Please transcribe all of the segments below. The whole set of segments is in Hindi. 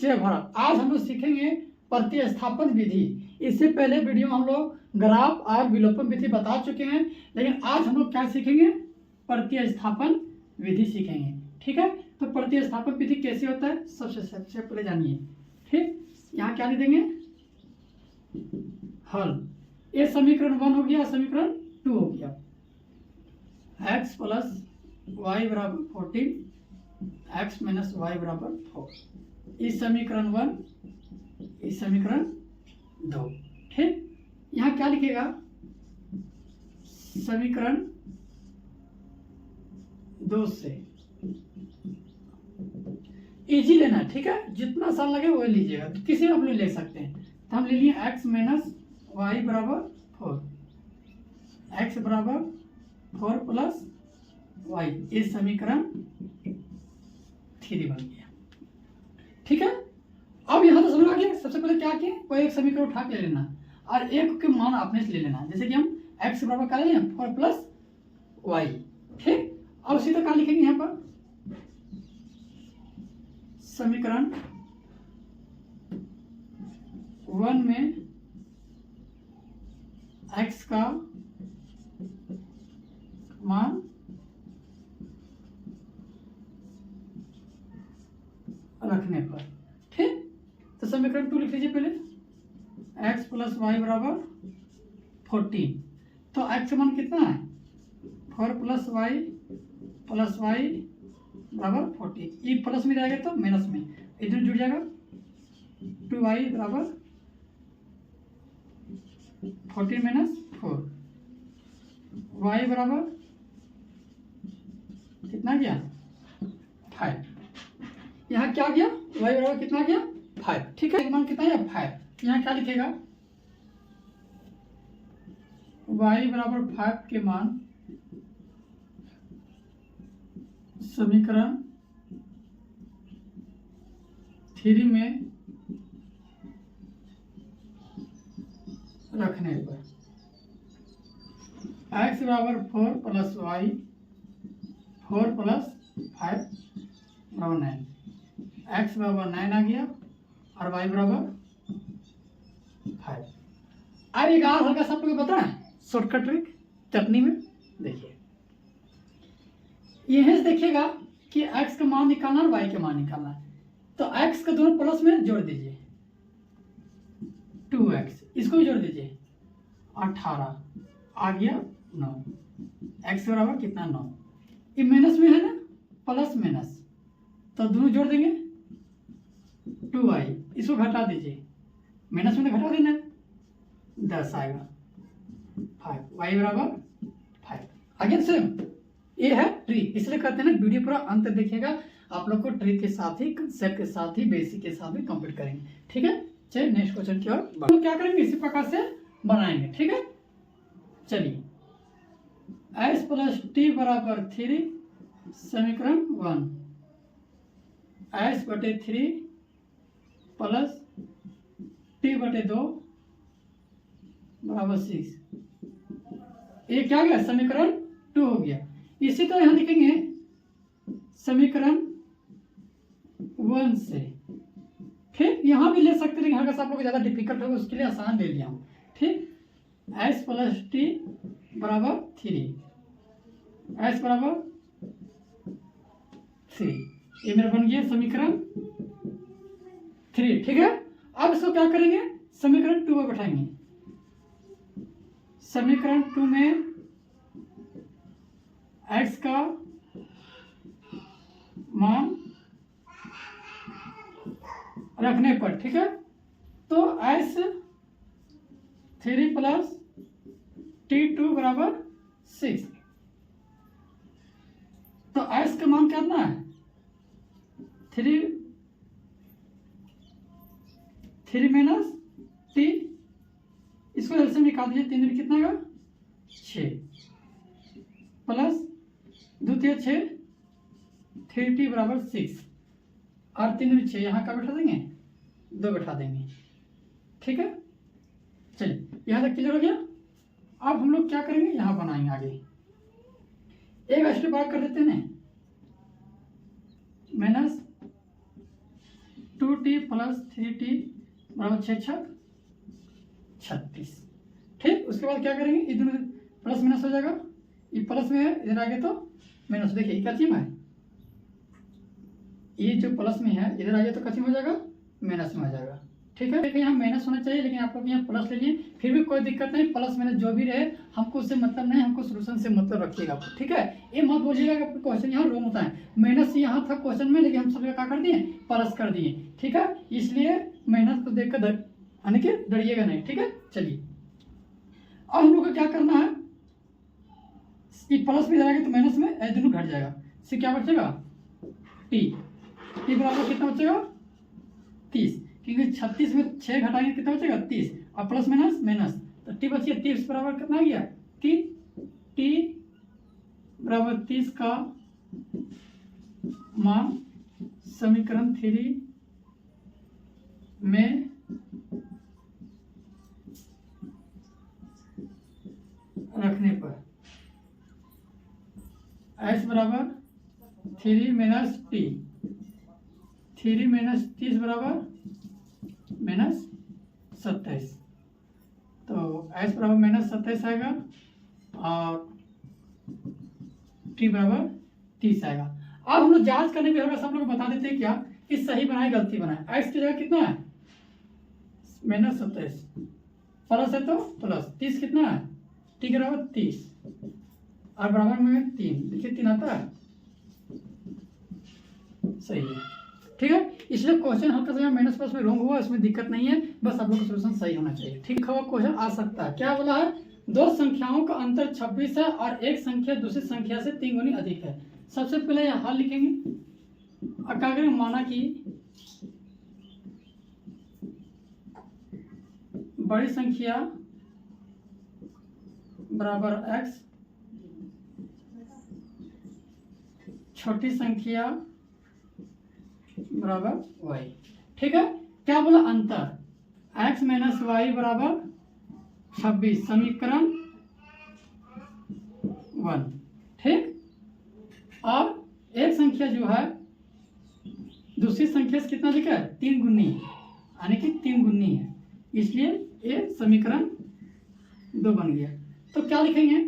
जय भारत। आज हम लोग सीखेंगे प्रतिस्थापन विधि। इससे पहले वीडियो हम लोग ग्राफ और विलोपन विधि बता चुके हैं, लेकिन आज हम लोग क्या सीखेंगे? प्रतिस्थापन विधि सीखेंगे। ठीक है, तो प्रतिस्थापन विधि कैसे होता है सबसे पहले जानिए। ठीक, यहाँ क्या लिख देंगे? हल। ये समीकरण 1 हो गया, समीकरण 2 हो गया। x प्लस वाई बराबर 14, x माइनस वाई बराबर 4। इस समीकरण 1, इस समीकरण 2। ठीक, यहाँ क्या लिखेगा? समीकरण 2 से इजी लेना है। ठीक है, जितना आसान लगे वो लीजिएगा, तो किसी आप लोग ले सकते हैं। तो हम ले लिए x माइनस वाई बराबर 4, x बराबर 4 प्लस वाई। इस समीकरण 3 बन गया। ठीक है, अब यहाँ तो समझ आ गया। सबसे पहले क्या किए? कोई एक समीकरण उठा के लेना और एक के मान आपने से ले लेना। जैसे कि हम x बराबर क्या लेंगे? 4 प्लस वाई। ठीक, अब उसी तरह क्या लिखेंगे यहाँ पर? समीकरण 1 में x का मान रखने पर। ठीक, तो समीकरण 2 लिख लीजिए पहले। x प्लस वाई बराबर 14। तो x का मान कितना है? 4 प्लस वाई बराबर 14। ये प्लस में जाएगा तो माइनस में, इधर जुड़ जाएगा। 2y बराबर 14 माइनस 4। y बराबर कितना गया? 5। यहाँ क्या गया? y बराबर कितना गया? 5। ठीक है, मान कितना है? 5। यहाँ क्या लिखेगा? y बराबर 5 के मान समीकरण 3 में रखने पर x बराबर 4 प्लस वाई 4 प्लस 5 बराबर 9। x बराबर 9 आ गया और y बराबर 5। अब एक और हल्का सा आपको पता है शॉर्टकट ट्रिक चटनी में। देखिए, यहीं से देखिएगा कि x का मान निकालना और y का मान निकालना है। तो x का दोनों प्लस में जोड़ दीजिए, 2x। इसको भी जोड़ दीजिए, 18 आ गया 9। x बराबर कितना? 9। ये माइनस में है ना, प्लस माइनस, तो दोनों जोड़ देंगे 2y। इसको घटा दीजिए, माइनस में तो घटा देना, 10 आएगा 5। y बराबर 5 आ गया। सेम ये है ट्रिक, इसलिए कहते हैं ना वीडियो पूरा अंत देखिएगा। आप लोग को ट्रिक के साथ ही, कंसेप्ट के साथ ही, बेसिक के साथ भी कंप्लीट करेंगे। ठीक है, चलिए नेक्स्ट क्वेश्चन की ओर तो क्या करेंगे? इसी प्रकार से बनाएंगे। ठीक है, चलिए। s प्लस टी बराबर 3, समीकरण 1। s बटे 3 प्लस टी बटे 2 बराबर 6। ये क्या गया? समीकरण 2 हो गया। इसी तरह यहाँ लिखेंगे समीकरण 1 से। ठीक, यहाँ भी ले सकते हैं, यहाँ का आप लोग ज्यादा डिफिकल्ट होगा उसके लिए आसान ले लिया हूँ। ठीक, s प्लस टी बराबर 3, s बराबर 3। ये मेरा बन गया समीकरण 3। ठीक है, अब इसको क्या करेंगे? समीकरण 2 में बैठाएंगे। समीकरण 2 में x का मान रखने पर। ठीक है, तो s 3 प्लस t2 बराबर 6। तो s का मान कितना है? 3 माइनस t। इसको एलसीएम निकाल दीजिए, 3 दिन कितना आएगा? 6 प्लस 2 3 6, 3t बराबर 6 और 3 में 6। यहाँ का बैठा देंगे, 2 बैठा देंगे। ठीक है, चलिए यहाँ तक क्लियर हो गया। अब हम लोग क्या करेंगे? यहाँ बनाएंगे आगे। एक स्टेप बात कर देते हैं ना, माइनस 2t प्लस 3t बराबर 6 छक 36। ठीक, उसके बाद क्या करेंगे, इधर प्लस माइनस हो जाएगा, ये प्लस में है, इधर आगे तो माइनस। देखिए क्या चीज है, ये जो प्लस में है इधर आगे तो क्या हो जाएगा, माइनस में हो जाएगा। ठीक है, देखिए यहाँ माइनस होना चाहिए, लेकिन आप लोग यहाँ प्लस ले लिए, फिर भी कोई दिक्कत नहीं, प्लस माइनस जो भी रहे हमको उससे मतलब नहीं, हमको सोल्यूशन से मतलब रखिएगा। ठीक है, ये मत बोलिएगा कि क्वेश्चन यहाँ रॉन्ग होता है, माइनस यहाँ था क्वेश्चन में, लेकिन हम सब क्या कर दिए, प्लस कर दिए। ठीक है, इसलिए माइनस को देख कर यानी कि डरिएगा नहीं। ठीक है, चलिए अब हम लोग को क्या करना है, ये प्लस में जाएगा तो माइनस में ऐसे दोनों घट जाएगा, इससे क्या बचेगा, टी बराबर कितना बचेगा 30, क्योंकि 36 में 6 घटाएंगे कितना बचेगा 30, और प्लस माइनस माइनस, तो टी बचिए 30 बराबर कितना आ गया, टी बराबर 30 का मान समीकरण 3 में रखने पर x बराबर 3 माइनस टी, 3 माइनस 30 बराबर माइनस 27, तो x बराबर माइनस 27 आएगा और t बराबर 30 आएगा। अब हम लोग जांच करने की जरूरत, सब लोग बता देते हैं क्या कि सही बनाए गलती बनाए। x की जगह कितना है माइनस 27, प्लस है तो प्लस 30 कितना है, t के बराबर 30 और बराबर में 3, देखिए 3 आता है, सही है। ठीक है, इसलिए क्वेश्चन हल्का सा माइनस प्लस में रॉन्ग हुआ, इसमें दिक्कत नहीं है, बस आप लोग का सॉल्यूशन सही होना चाहिए। ठीक है, क्वेश्चन आ सकता है, क्या बोला है, दो संख्याओं का अंतर 26 है और एक संख्या दूसरी संख्या से 3 गुनी अधिक है। सबसे पहले यहाँ हल लिखेंगे, और क्या करेंगे, माना कि बड़ी संख्या बराबर x, छोटी संख्या बराबर y। ठीक है, क्या बोला, अंतर x माइनस वाई बराबर 26, समीकरण 1। ठीक, और एक संख्या जो है दूसरी संख्या से कितना अधिक है, 3 गुनी, यानी कि 3 गुनी है, इसलिए ये समीकरण 2 बन गया। तो क्या लिखेंगे,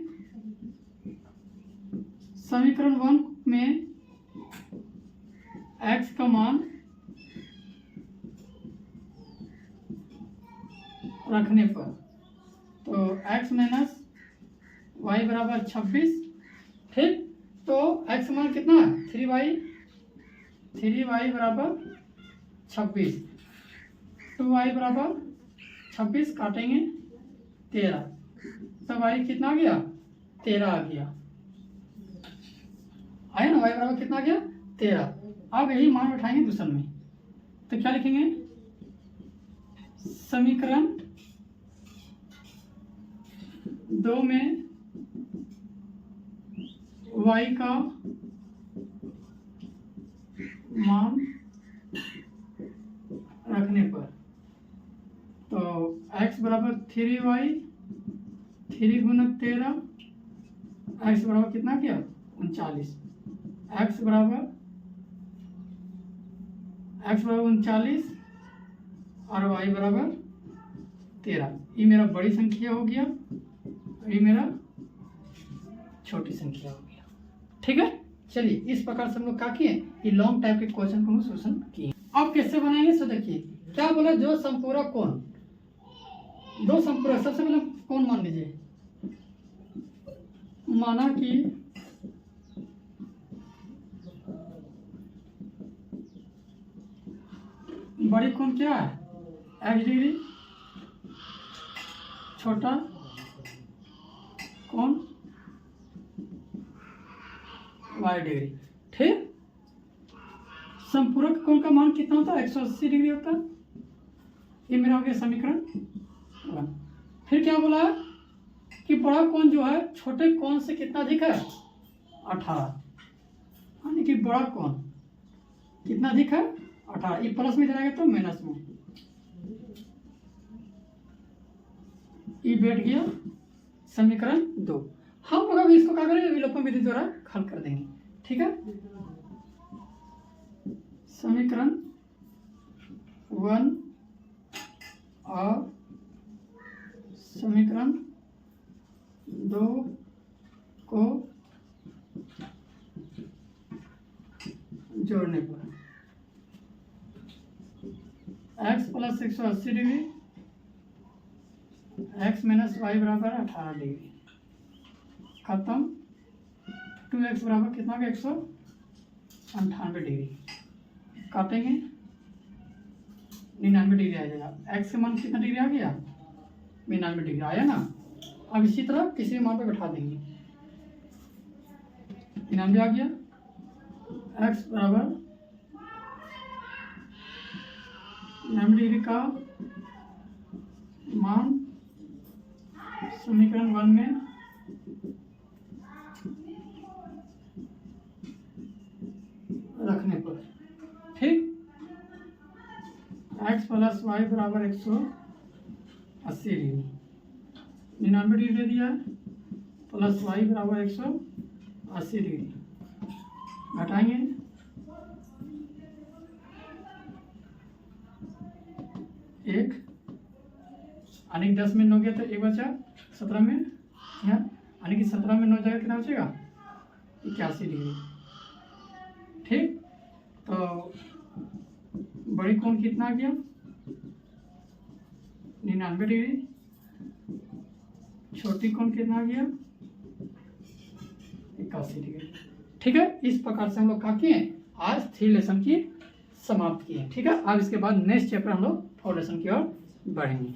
समीकरण 1 में x का मान रखने पर, तो x माइनस वाई बराबर 26। ठीक, तो x मान कितना है 3y बराबर 26, 2y बराबर 26 काटेंगे 13, तो y कितना आ गया 13 आ गया, आया ना, y बराबर कितना आ गया 13। अब यही मान बैठाएंगे दूसरे में, तो क्या लिखेंगे, समीकरण 2 में y का मान रखने पर, तो x बराबर 3y, 3 गुना 13, x बराबर कितना किया 39, x बराबर 39 और y बराबर 13। ये मेरा बड़ी संख्या हो गया, ये मेरा छोटी संख्या हो गया। ठीक है, चलिए इस प्रकार से हम लोग क्या किए, ये लॉन्ग टाइप के क्वेश्चन को हम सोल्यूशन किए। अब कैसे बनाएंगे, सो देखिए क्या बोला, जो संपूरक कोण, दो संपूरक, सबसे पहले कोण मान लीजिए, माना कि बड़ी कोण क्या है x डिग्री, छोटा कोण y डिग्री। ठीक, संपूरक कोण का मान कितना होता है 180 डिग्री होता है। ये मेरा हो गया समीकरण 1। फिर क्या बोला है कि बड़ा कोण जो है छोटे कोण से कितना अधिक है 18, यानी कि बड़ा कोण कितना अधिक है 18। ये प्लस में जाएगा तो माइनस में, ये बैठ गया समीकरण 2। हम लोग अभी इसको क्या करेंगे, विलोपन विधि द्वारा हल कर देंगे। ठीक है, समीकरण 1 और समीकरण 2 को जोड़ने पर x plus 180 degree x minus Y बराबर 18 डिग्री खत्म। 2x बराबर कितना होगा 198 डिग्री काटेंगे 99 डिग्री आ जाएगा। x का मान कितना डिग्री आ गया 99 डिग्री आया ना। अब इसी तरह किसी मान पे बैठा देंगे 99 आ गया। x बराबर 99 डिग्री का मान समीकरण 1 में रखने पर ठीक x प्लस वाई बराबर 180 डिग्री 99 डिग्री दे दिया है प्लस वाई बराबर 180 डिग्री घटाएंगे 1 यानी कि 10 में 9 गया तो 1 बचा 17 में यहाँ यानी कि 17 में 9 जाएगा कितना बचेगा 81 डिग्री ठीक। तो बड़ी कोण कितना आ गया 99 डिग्री छोटी कोण कितना आ गया 81 डिग्री ठीक है। इस प्रकार से हम लोग क्या किए आज 3 लेसन की समाप्त किए ठीक है। अब इसके बाद नेक्स्ट चैप्टर हम लोग 4 लेसन की ओर बढ़ेंगे।